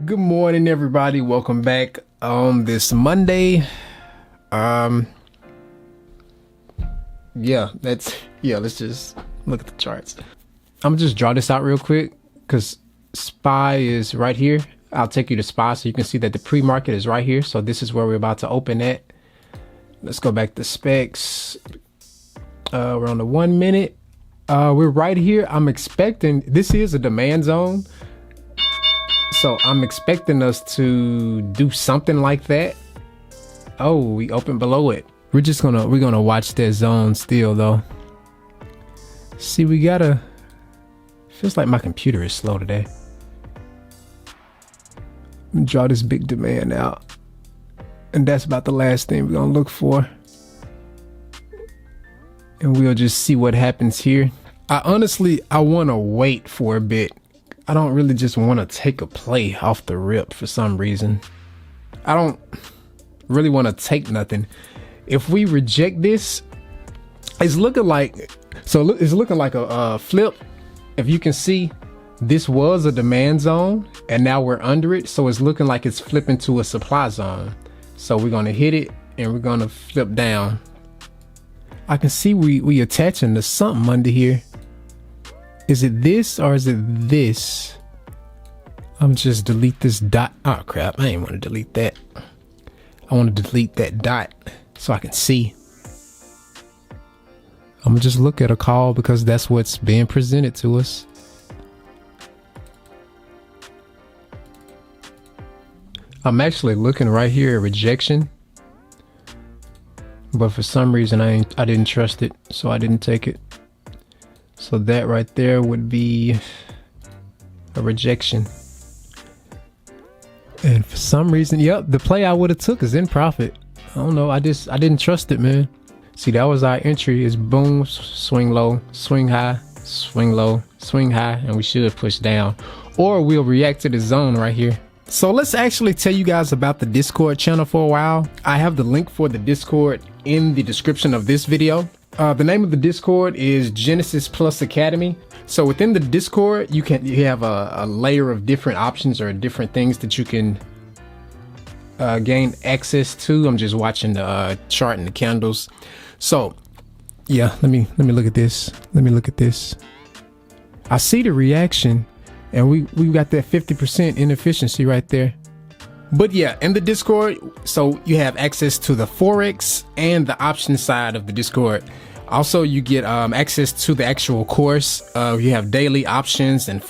Good morning, everybody. Welcome back on this Monday. Let's just look at the charts. I'm gonna just draw this out real quick because SPY is right here. I'll take you to SPY so you can see that the pre-market is right here. So this is where we're about to open at. Let's go back to SPX. We're on the 1 minute. We're right here. I'm expecting, this is a demand zone. So I'm expecting us to do something like that. Oh, we opened below it. We're gonna watch that zone still though. See, feels like my computer is slow today. Draw this big demand out. And that's about the last thing we're gonna look for. And we'll just see what happens here. I wanna wait for a bit. I don't really just want to take a play off the rip for some reason. I don't really want to take nothing. If we reject this, it's looking like a flip. If you can see, this was a demand zone and now we're under it. So it's looking like it's flipping to a supply zone. So we're going to hit it and we're going to flip down. I can see we attaching to something under here. Is it this or is it this? I'm just delete this dot. Oh crap, I ain't want to delete that. I want to delete that dot so I can see. I'm gonna just look at a call because that's what's being presented to us. I'm actually looking right here at rejection. But for some reason I didn't trust it, so I didn't take it. So that right there would be a rejection. And for some reason, yep, the play I would have took is in profit. I don't know, I didn't trust it, man. See, that was our entry, is boom, swing low, swing high, swing low, swing high, and we should push down. Or we'll react to the zone right here. So let's actually tell you guys about the Discord channel for a while. I have the link for the Discord in the description of this video. The name of the Discord is Genesis Plus Academy. So within the Discord, you have a layer of different options or different things that you can gain access to. I'm just watching the chart and the candles. So yeah, let me look at this. Let me look at this. I see the reaction and we got that 50% inefficiency right there. But yeah, in the Discord, so you have access to the Forex and the option side of the Discord. Also, you get access to the actual course. You have daily options and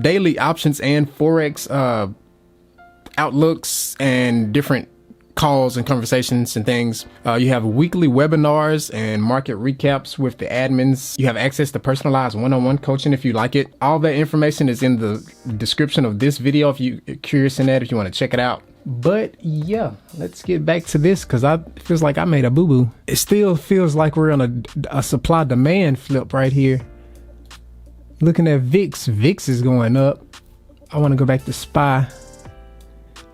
daily options and Forex outlooks and different calls and conversations and things. You have weekly webinars and market recaps with the admins. You have access to personalized one-on-one coaching if you like it. All that information is in the description of this video if you're curious in that, if you want to check it out. But yeah, let's get back to this because it feels like I made a boo-boo. It still feels like we're on a supply demand flip right here. Looking at VIX is going up. I want to go back to SPY.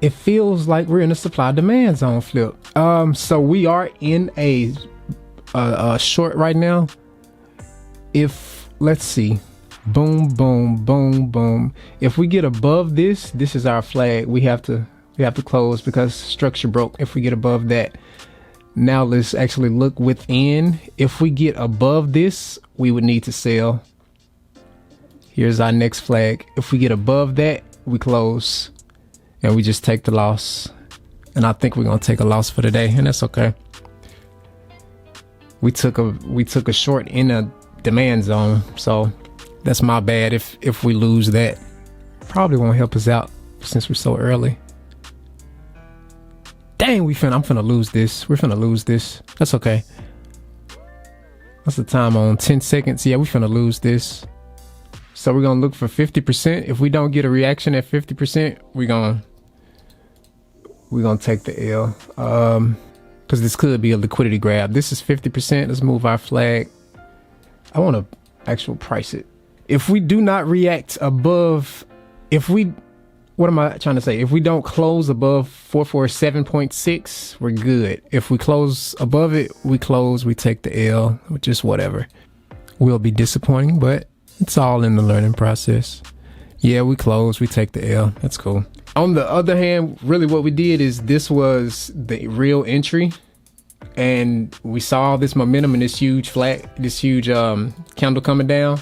It feels like we're in a supply demand zone flip. So we are in a short right now. Let's see, boom, boom, boom, boom. If we get above this is our flag. We have to close because structure broke. If we get above that, now let's actually look within. If we get above this, we would need to sell. Here's our next flag. If we get above that, we close. And we just take the loss. And I think we're gonna take a loss for today, and that's okay. We took a short in a demand zone, so that's my bad if we lose that. Probably won't help us out since we're so early. Dang, I'm finna lose this. We're finna lose this. That's okay. What's the time on? 10 seconds. Yeah, we're finna lose this. So we're gonna look for 50%. If we don't get a reaction at 50%, we're gonna take the L. Because this could be a liquidity grab. This is 50%. Let's move our flag. I want to actual price it. If we do not react above, what am I trying to say? If we don't close above 447.6, we're good. If we close above it, we take the L, which is whatever. Will be disappointing, but it's all in the learning process. Yeah, we closed. We take the L. That's cool. On the other hand, really what we did is this was the real entry. And we saw this momentum in this huge candle coming down.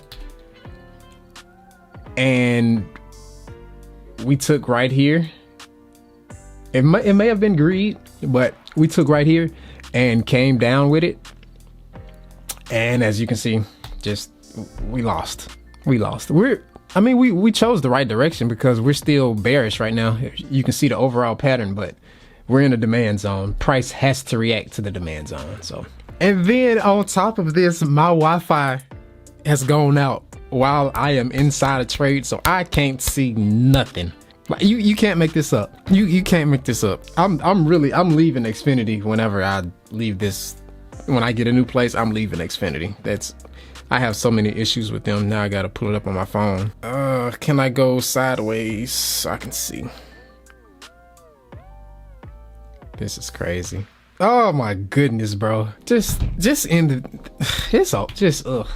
And we took right here. It may have been greed, but we took right here and came down with it. And as you can see, just we lost. We chose the right direction because we're still bearish right now. You can see the overall pattern, but we're in a demand zone. Price has to react to the demand zone. So, and then on top of this, my Wi-Fi has gone out while I am inside a trade, so I can't see nothing. Like you can't make this up. You can't make this up. I'm leaving Xfinity whenever I leave this. When I get a new place, I'm leaving Xfinity. I have so many issues with them. Now I gotta pull it up on my phone. Can I go sideways so I can see? This is crazy. Oh my goodness, bro. Just end it. It's all just ugh.